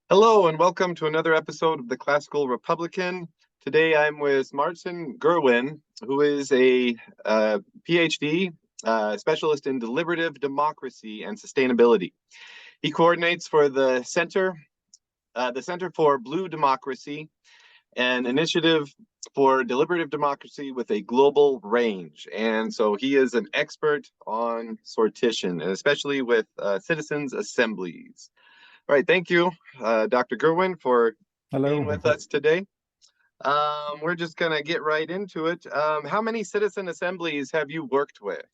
Hello and welcome to another episode of the Classical Republican. Today I'm with Marcin Gerwin, who is a PhD specialist in deliberative democracy and sustainability. He coordinates for the Center for Blue Democracy, an initiative for deliberative democracy with a global range. And so he is an expert on sortition, and especially with citizens' assemblies. All right, thank you, Dr. Gerwin, for being with us today. We're just going to get right into it. How many citizen assemblies have you worked with?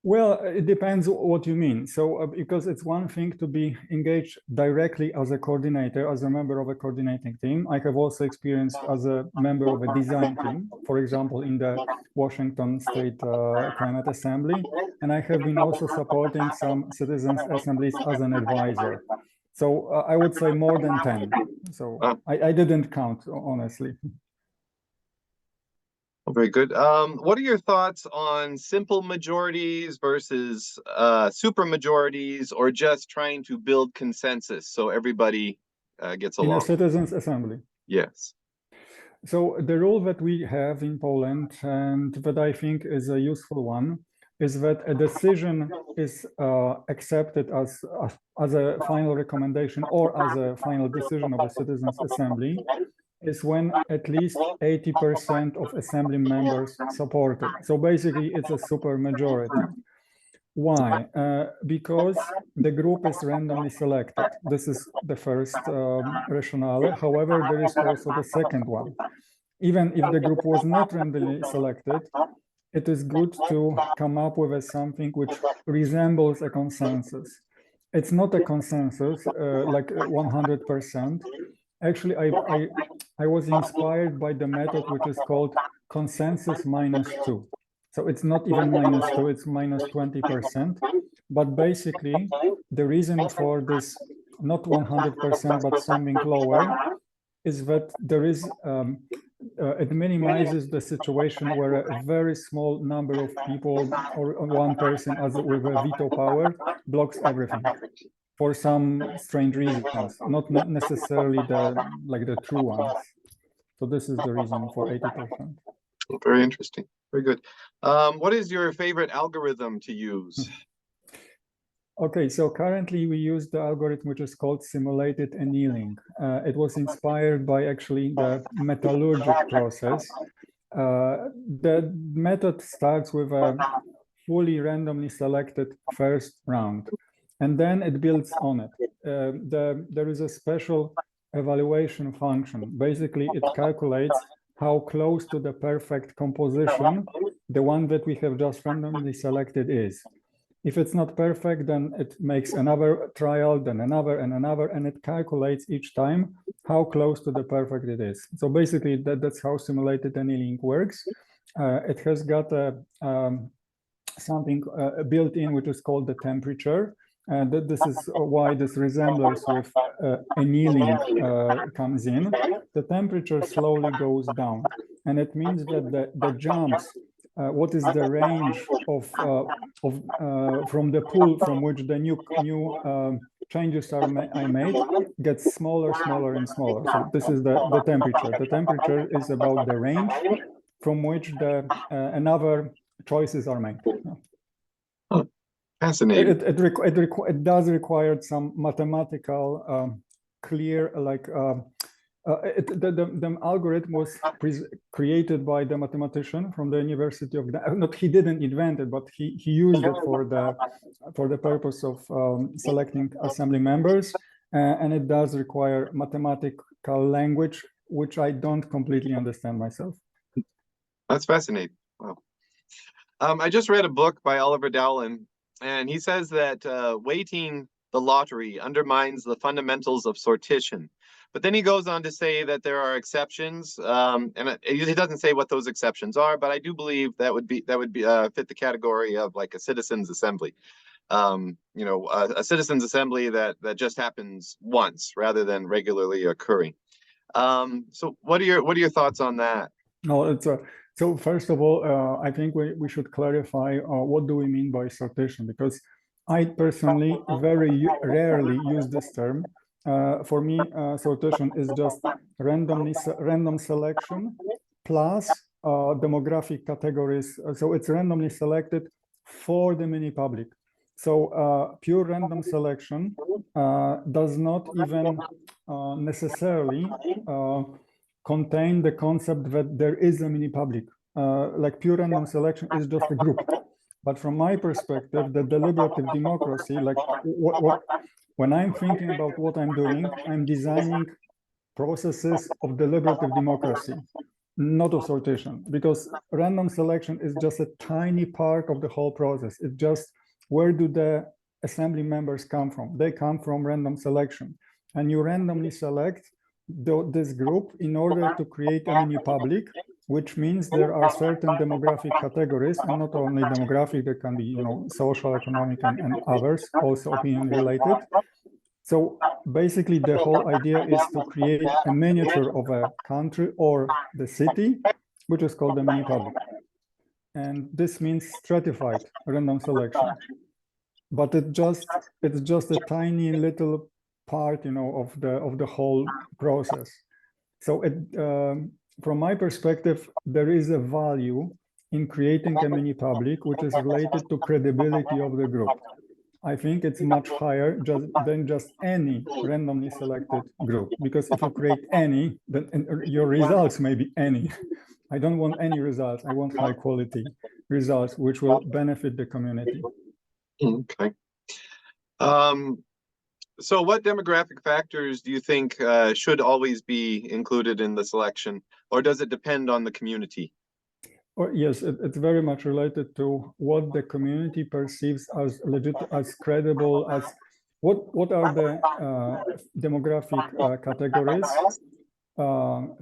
Well, it depends what you mean. So, because it's one thing to be engaged directly as a coordinator, as a member of a coordinating team. I have also experienced as a member of a design team, for example, in the Washington State Climate Assembly. And I have been also supporting some citizens' assemblies as an advisor. So I would say more than 10. So I didn't count, honestly. Oh, very good. What are your thoughts on simple majorities versus super majorities, or just trying to build consensus so everybody gets along? In a citizens' assembly? Yes. So the rule that we have in Poland, and that I think is a useful one, is that a decision is accepted as a final recommendation or as a final decision of a citizens' assembly is when at least 80% of assembly members support it. So basically, it's a super majority. Why? Because the group is randomly selected. This is the first rationale. However, there is also the second one. Even if the group was not randomly selected, it is good to come up with something which resembles a consensus. It's not a consensus like 100%. Actually, I was inspired by the method which is called consensus -2. So it's not even -2, it's -20%. But basically, the reason for this not 100%, but something lower, is that there is, it minimizes the situation where a very small number of people or one person as with a veto power blocks everything. For some strange reasons, not necessarily the true ones. So this is the reason for 80%. Very interesting. Very good. What is your favorite algorithm to use? Okay, so currently we use the algorithm which is called simulated annealing. It was inspired by actually the metallurgic process. The method starts with a fully randomly selected first round, and then it builds on it. There is a special evaluation function. Basically, it calculates how close to the perfect composition the one that we have just randomly selected is. If it's not perfect, then it makes another trial, then another and another, and it calculates each time how close to the perfect it is. So basically, that's how simulated annealing works. It has got something built in which is called the temperature. And this is why this resemblance with annealing comes in. The temperature slowly goes down, and it means that the jumps, what is the range of from the pool from which the new changes are made, gets smaller, smaller, and smaller. So this is the temperature. The temperature is about the range from which the another choices are made. Fascinating. It does require some mathematical clear, like the algorithm was created by the mathematician from the University of not he didn't invent it, but he used it for the purpose of selecting assembly members, and it does require mathematical language, which I don't completely understand myself. That's fascinating. Wow. I just read a book by Oliver Dowling, and he says that weighting the lottery undermines the fundamentals of sortition. But then he goes on to say that there are exceptions, and he doesn't say what those exceptions are. But I do believe that would fit the category of like a citizens' assembly. A citizens' assembly that just happens once rather than regularly occurring. So what are your thoughts on that? No, it's so first of all, I think we should clarify what do we mean by sortition, because I personally very rarely use this term. For me, sortition is just random selection plus demographic categories. So it's randomly selected for the mini public. So pure random selection does not even necessarily contain the concept that there is a mini public. Like pure random selection is just a group. But from my perspective, the deliberative democracy, like when I'm thinking about what I'm doing, I'm designing processes of deliberative democracy, not of sortition, because random selection is just a tiny part of the whole process. It's just, where do the assembly members come from? They come from random selection. And you randomly select this group in order to create a mini public, which means there are certain demographic categories, and not only demographic, there can be, you know, social, economic, and others, also opinion related. So basically, the whole idea is to create a miniature of a country or the city, which is called the mini public. And this means stratified random selection. But it's just a tiny little part, you know, of the whole process. So from my perspective, there is a value in creating a mini public, which is related to credibility of the group. I think it's much higher than just any randomly selected group, because if you create any, then your results may be any. I don't want any results. I want high quality results, which will benefit the community. Okay. So what demographic factors do you think should always be included in the selection, or does it depend on the community? Yes, it's very much related to what the community perceives as legit, as credible, as what are the demographic categories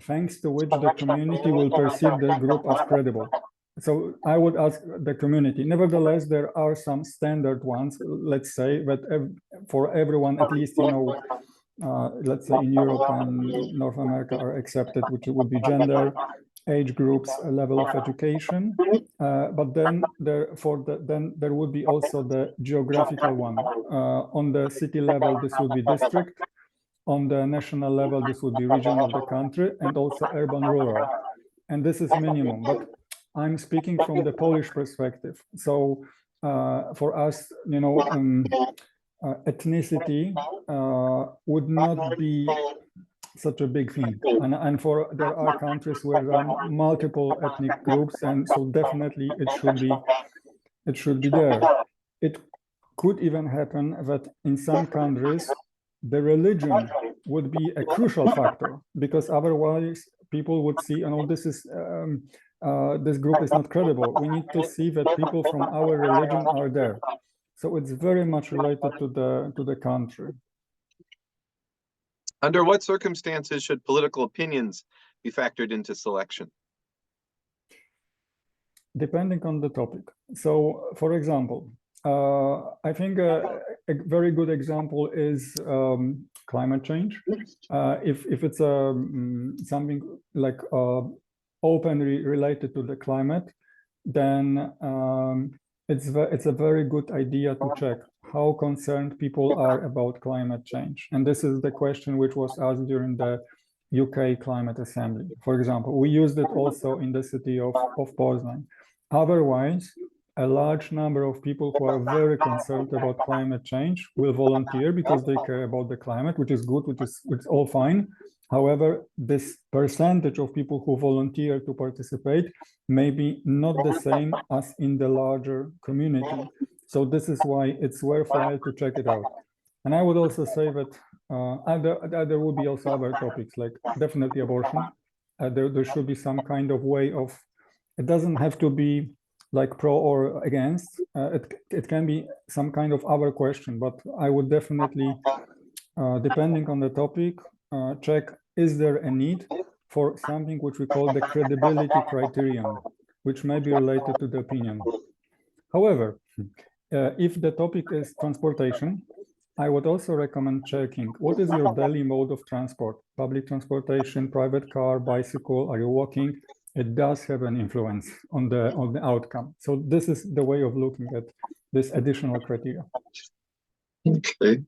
thanks to which the community will perceive the group as credible. So I would ask the community. Nevertheless, there are some standard ones, let's say, that for everyone, at least, you know, let's say in Europe and North America are accepted, which would be gender, age groups, a level of education, but then there would be also the geographical one. On the city level, this would be district. On the national level, this would be region of the country, and also urban rural. And this is minimum, but I'm speaking from the Polish perspective. So for us, you know, ethnicity would not be such a big thing, and there are countries where there are multiple ethnic groups, and so definitely it should be there. It could even happen that in some countries the religion would be a crucial factor, because otherwise people would see, you know, this group is not credible. We need to see that people from our religion are there. So it's very much related to the country. Under what circumstances should political opinions be factored into selection? Depending on the topic. So, for example, I think a very good example is climate change. If it's something like openly related to the climate, then it's a very good idea to check how concerned people are about climate change. And this is the question which was asked during the UK Climate Assembly. For example, we used it also in the city of Poznan. Otherwise, a large number of people who are very concerned about climate change will volunteer because they care about the climate, which is good, which is all fine. However, this percentage of people who volunteer to participate may be not the same as in the larger community. So this is why it's worthwhile to check it out. And I would also say that there will be also other topics, like definitely abortion. There should be some kind of way of, it doesn't have to be like pro or against. It can be some kind of other question, but I would definitely, depending on the topic, check, is there a need for something which we call the credibility criterion, which may be related to the opinion. However, if the topic is transportation, I would also recommend checking what is your daily mode of transport: public transportation, private car, bicycle, are you walking? It does have an influence on the outcome. So this is the way of looking at this additional criteria. Okay.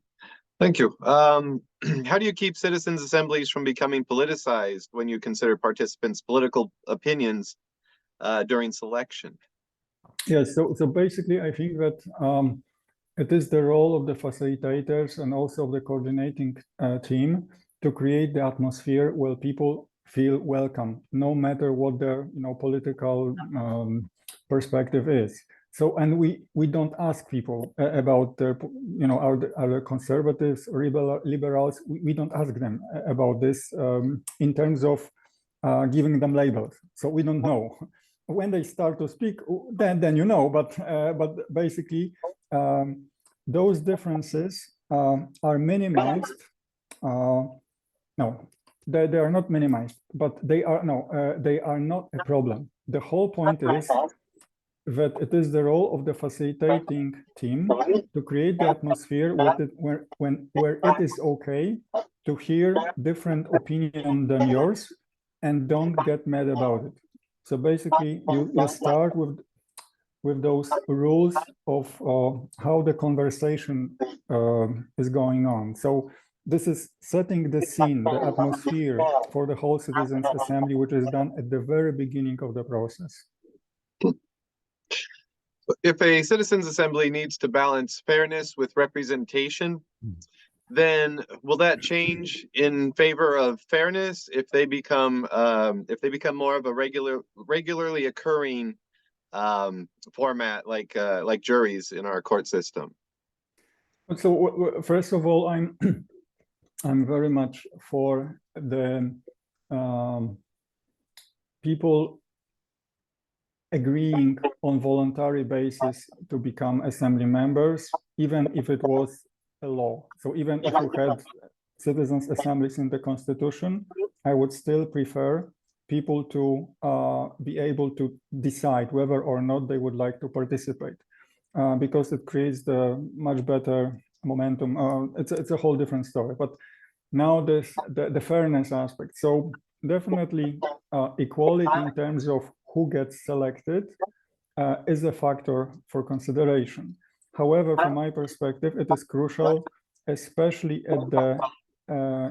Thank you. How do you keep citizens' assemblies from becoming politicized when you consider participants' political opinions during selection? Yes, so basically, I think that it is the role of the facilitators and also of the coordinating team to create the atmosphere where people feel welcome, no matter what their political perspective is. So, and we don't ask people about their, are they conservatives or liberals? We don't ask them about this in terms of giving them labels. So we don't know. When they start to speak, then you know. But basically, those differences are minimized. No, they are not minimized, but they are they are not a problem. The whole point is that it is the role of the facilitating team to create the atmosphere where it is okay to hear different opinion than yours and don't get mad about it. So basically, you start with those rules of how the conversation is going on. So this is setting the scene, the atmosphere for the whole citizens' assembly, which is done at the very beginning of the process. If a citizens' assembly needs to balance fairness with representation, then will that change in favor of fairness if they become more of a regularly occurring format like juries in our court system? So first of all, I'm very much for the people agreeing on voluntary basis to become assembly members, even if it was a law. So even if you had citizens' assemblies in the Constitution, I would still prefer people to be able to decide whether or not they would like to participate, because it creates the much better momentum. It's a whole different story. But now there's the fairness aspect. So definitely equality in terms of who gets selected is a factor for consideration. However, from my perspective, it is crucial, especially at the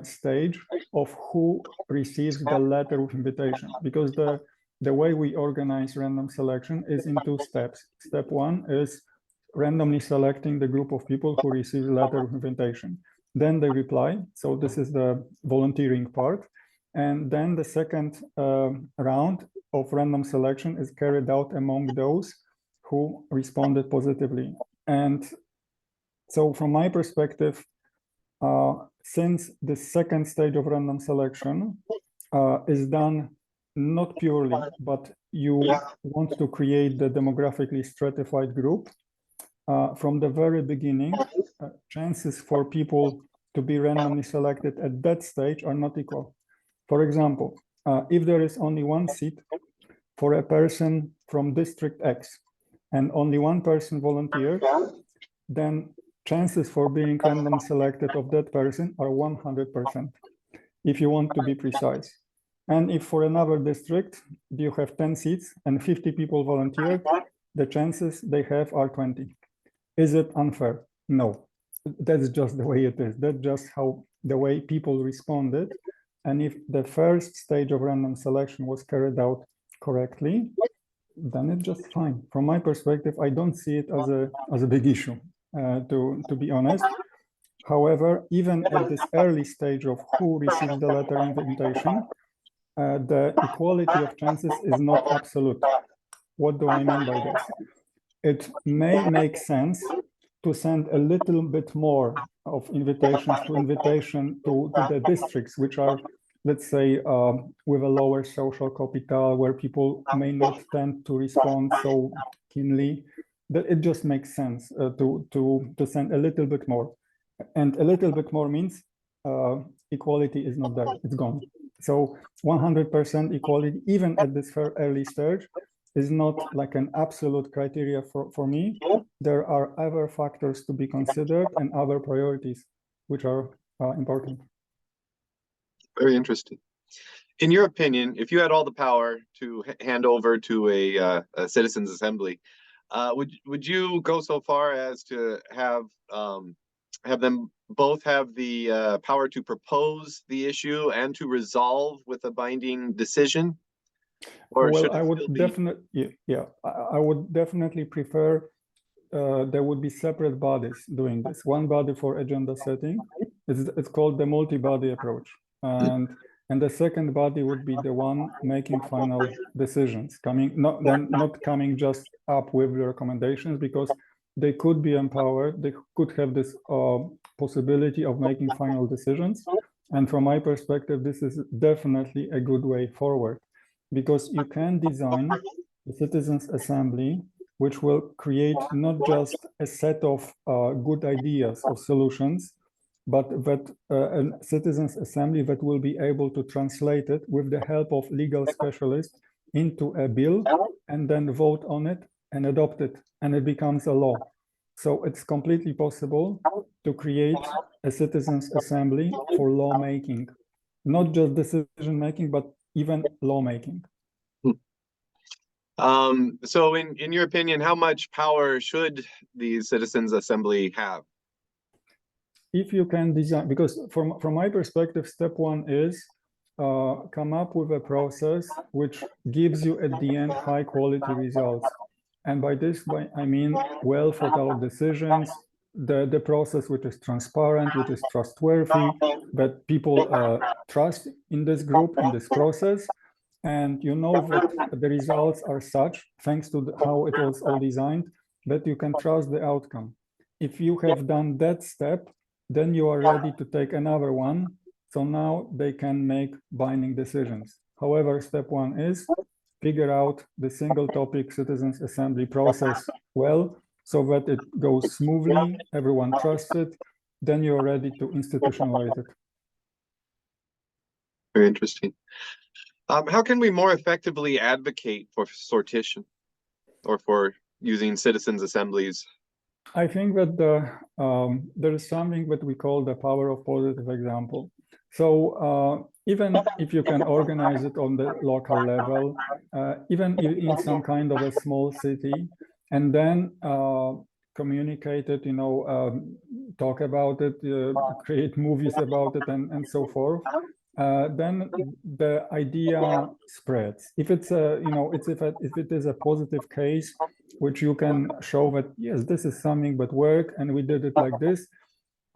stage of who receives the letter of invitation, because the way we organize random selection is in two steps. Step one is randomly selecting the group of people who receive the letter of invitation. Then they reply. So this is the volunteering part. And then the second round of random selection is carried out among those who responded positively. And so from my perspective, since the second stage of random selection is done not purely, but you want to create the demographically stratified group, from the very beginning, chances for people to be randomly selected at that stage are not equal. For example, if there is only one seat for a person from District X and only one person volunteered, then chances for being randomly selected of that person are 100%, if you want to be precise. And if for another district you have 10 seats and 50 people volunteered, the chances they have are 20. Is it unfair? No, that's just the way it is. That's just how the way people responded. And if the first stage of random selection was carried out correctly, then it's just fine. From my perspective, I don't see it as a big issue, to be honest. However, even at this early stage of who receives the letter of invitation, the equality of chances is not absolute. What do I mean by this? It may make sense to send a little bit more of invitations to the districts, which are, let's say, with a lower social capital, where people may not tend to respond so keenly. That it just makes sense to send a little bit more, and a little bit more means equality is not there; it's gone. So 100% equality, even at this very early stage, is not like an absolute criteria for me. There are other factors to be considered and other priorities which are important. Very interesting. In your opinion, if you had all the power to hand over to a citizens assembly, would you go so far as to have have them both have the power to propose the issue and to resolve with a binding decision? Or Well, should I it would still be? definitely, yeah, I would definitely prefer there would be separate bodies doing this. One body for agenda setting. It's called the multi-body approach. And the second body would be the one making final decisions, not coming just up with the recommendations, because they could be empowered. They could have this possibility of making final decisions. And from my perspective, this is definitely a good way forward, because you can design a citizens' assembly which will create not just a set of good ideas or solutions, but that a citizens' assembly that will be able to translate it with the help of legal specialists into a bill and then vote on it and adopt it, and it becomes a law. So it's completely possible to create a citizens' assembly for lawmaking, not just decision making, but even lawmaking. So in your opinion, how much power should the citizens assembly have? If you can design, because from my perspective, step one is come up with a process which gives you at the end high quality results. And by this, I mean well thought out decisions, the process which is transparent, which is trustworthy, that people trust in this group, in this process. And you know that the results are such, thanks to how it was all designed, that you can trust the outcome. If you have done that step, then you are ready to take another one. So now they can make binding decisions. However, step one is figure out the single topic citizens assembly process well, so that it goes smoothly, everyone trusts it, then you're ready to institutionalize it. Very interesting. How can we more effectively advocate for sortition or for using citizens assemblies? I think that there is something that we call the power of positive example. So even if you can organize it on the local level, even in some kind of a small city, and then communicate it, talk about it, create movies about it, and so forth, then the idea spreads. If it's if it is a positive case, which you can show that yes, this is something that worked, and we did it like this.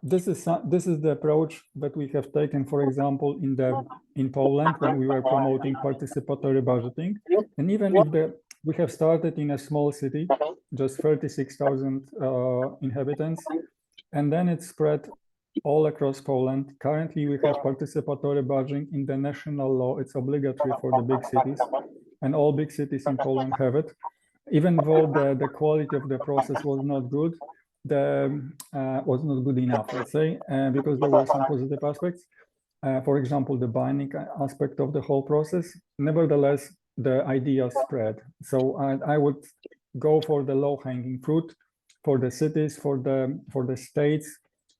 This is the approach that we have taken, for example, in Poland when we were promoting participatory budgeting, and even if we have started in a small city, just 36,000 inhabitants, and then it spread all across Poland. Currently, we have participatory budgeting in the national law. It's obligatory for the big cities, and all big cities in Poland have it. Even though the quality of the process was not good, was not good enough, let's say, because there were some positive aspects. For example, the binding aspect of the whole process. Nevertheless, the idea spread. So I would go for the low-hanging fruit, for the cities, for the states,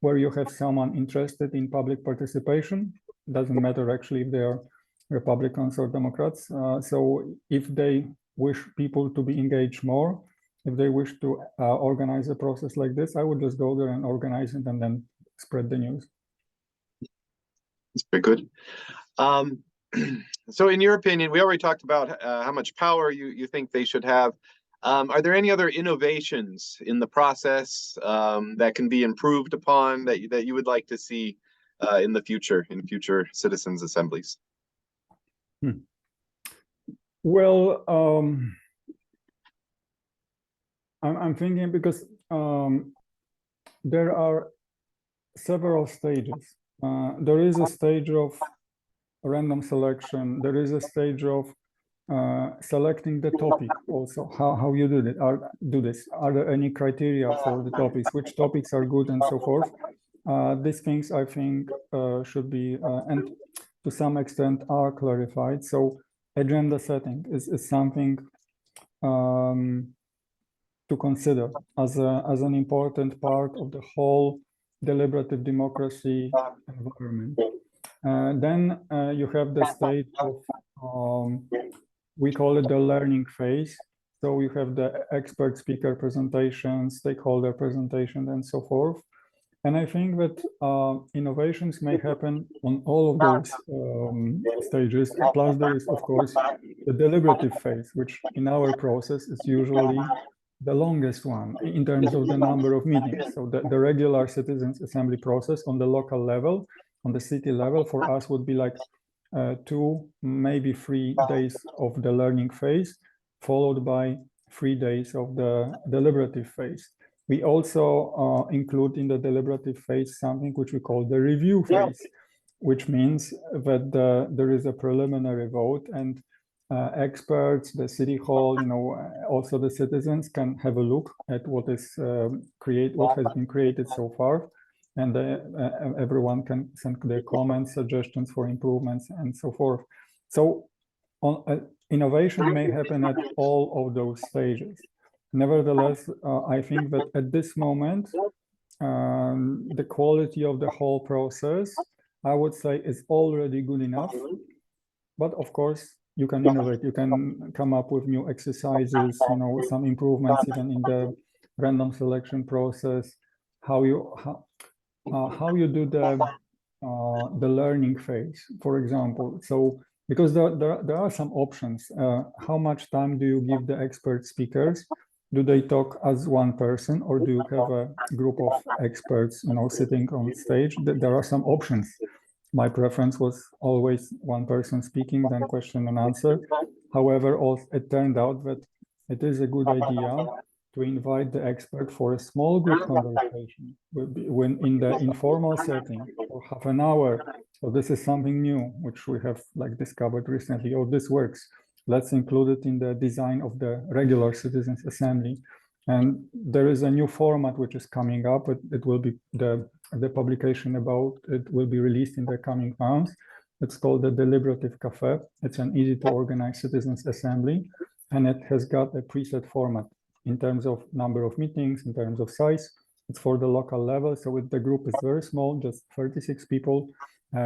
where you have someone interested in public participation. Doesn't matter actually if they are Republicans or Democrats. So if they wish people to be engaged more, if they wish to organize a process like this, I would just go there and organize it and then spread the news. That's very good. So in your opinion, we already talked about how much power you think they should have. Are there any other innovations in the process that can be improved upon that you would like to see in the future, in future citizens assemblies? Well, I'm thinking because there are several stages. There is a stage of random selection. There is a stage of selecting the topic also, how you do this. Are there any criteria for the topics? Which topics are good and so forth? These things I think should be, and to some extent are clarified. So agenda setting is something to consider as an important part of the whole deliberative democracy environment. Then you have the state of, we call it the learning phase. So you have the expert speaker presentation, stakeholder presentation, and so forth. And I think that innovations may happen on all of those stages. Plus, there is, of course, the deliberative phase, which in our process is usually the longest one in terms of the number of meetings. So the regular citizens assembly process on the local level, on the city level, for us would be like 2, maybe 3 days of the learning phase, followed by 3 days of the deliberative phase. We also include in the deliberative phase something which we call the review phase, which means that there is a preliminary vote, and experts, the city hall, also the citizens can have a look at what is what has been created so far, and everyone can send their comments, suggestions for improvements, and so forth. So innovation may happen at all of those stages. Nevertheless, I think that at this moment, the quality of the whole process, I would say, is already good enough. But of course, you can innovate. You can come up with new exercises, some improvements even in the random selection process, how you do the learning phase, for example. So because there are some options. How much time do you give the expert speakers? Do they talk as one person, or do you have a group of experts, sitting on stage? There are some options. My preference was always one person speaking, then question and answer. However, it turned out that it is a good idea to invite the expert for a small group conversation when in the informal setting for half an hour. So this is something new, which we have discovered recently. Oh, this works. Let's include it in the design of the regular citizens assembly. And there is a new format which is coming up. It will be the publication about it will be released in the coming months. It's called the Deliberative Cafe. It's an easy to organize citizens assembly, and it has got a preset format in terms of number of meetings, in terms of size. It's for the local level. So the group is very small, just 36 people,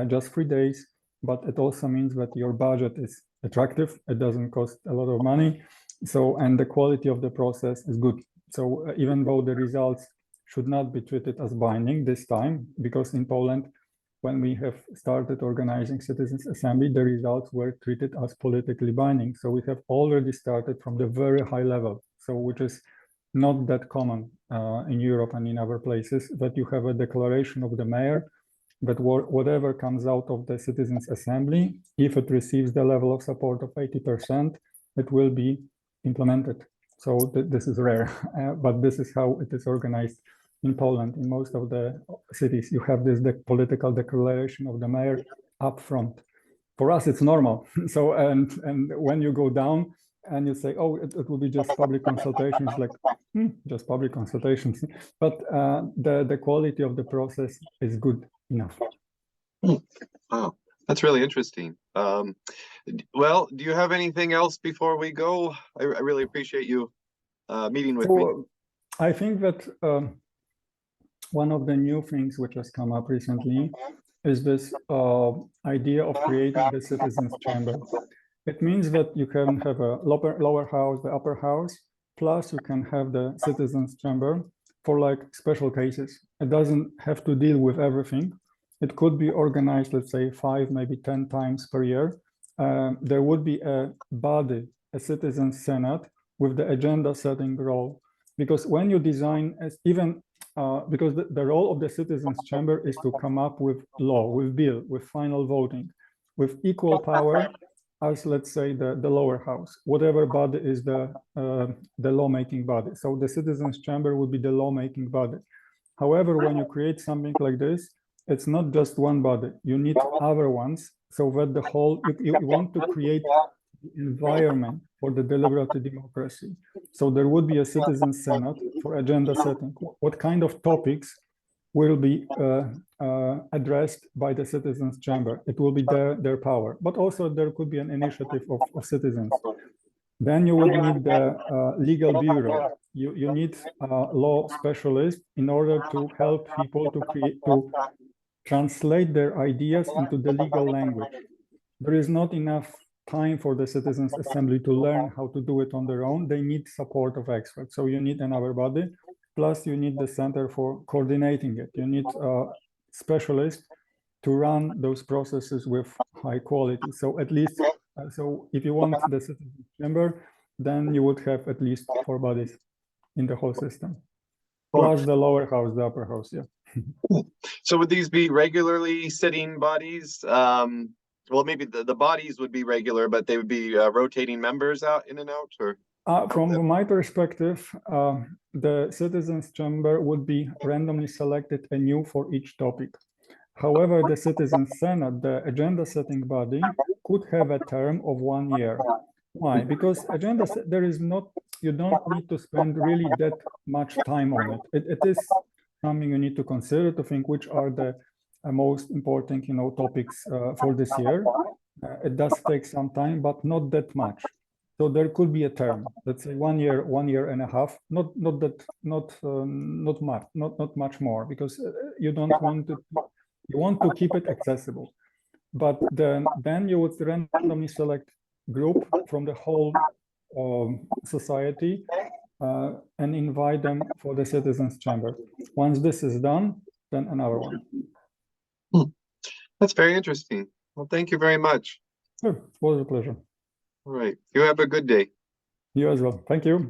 just 3 days. But it also means that your budget is attractive. It doesn't cost a lot of money. So, and the quality of the process is good. So even though the results should not be treated as binding this time, because in Poland, when we have started organizing citizens assembly, the results were treated as politically binding. So we have already started from the very high level. So which is not that common in Europe and in other places, that you have a declaration of the mayor that whatever comes out of the citizens assembly, if it receives the level of support of 80%, it will be implemented. So this is rare, but this is how it is organized in Poland. In most of the cities, you have this political declaration of the mayor up front. For us, it's normal. So, and when you go down and you say, oh, it will be just public consultations, like just public consultations. But the quality of the process is good enough. Wow, that's really interesting. Well, do you have anything else before we go? I really appreciate you meeting with me. I think that one of the new things which has come up recently is this idea of creating the citizens' chamber. It means that you can have a lower house, the upper house, plus you can have the citizens' chamber for special cases. It doesn't have to deal with everything. It could be organized, let's say 5, maybe 10 times per year. There would be a body, a citizens' senate, with the agenda setting role. Because when you design, because the role of the citizens' chamber is to come up with law, with bill, with final voting, with equal power as, let's say, the lower house, whatever body is the lawmaking body. So the citizens' chamber would be the lawmaking body. However, when you create something like this, it's not just one body. You need other ones, so that the whole, you want to create the environment for the deliberative democracy. So there would be a citizens' senate for agenda setting. What kind of topics will be addressed by the citizens' chamber? It will be their power, but also there could be an initiative of citizens. Then you would need the legal bureau. You need law specialists in order to help people to translate their ideas into the legal language. There is not enough time for the citizens' assembly to learn how to do it on their own. They need support of experts. So you need another body. plus you need the center for coordinating it. You need a specialist to run those processes with high quality. So at least, so if you want the citizen chamber, then you would have at least 4 bodies in the whole system, plus the lower house, the upper house, yeah. So would these be regularly sitting bodies? Well, maybe the bodies would be regular, but they would be rotating members out in and out, or? From my perspective, the citizens chamber would be randomly selected anew for each topic. However, the Citizens Senate, the agenda setting body, could have a term of 1 year. Why? Because there is not, you don't need to spend really that much time on it. It is something you need to consider, to think which are the most important, topics for this year. It does take some time, but not that much. So there could be a term, let's say 1 year, 1.5 years, not much more, because you don't want to. You want to keep it accessible, but then you would randomly select group from the whole society and invite them for the citizens chamber. Once this is done, then another one. That's very interesting. Well, thank you very much. Sure, it was a pleasure. All right. You have a good day. You as well. Thank you.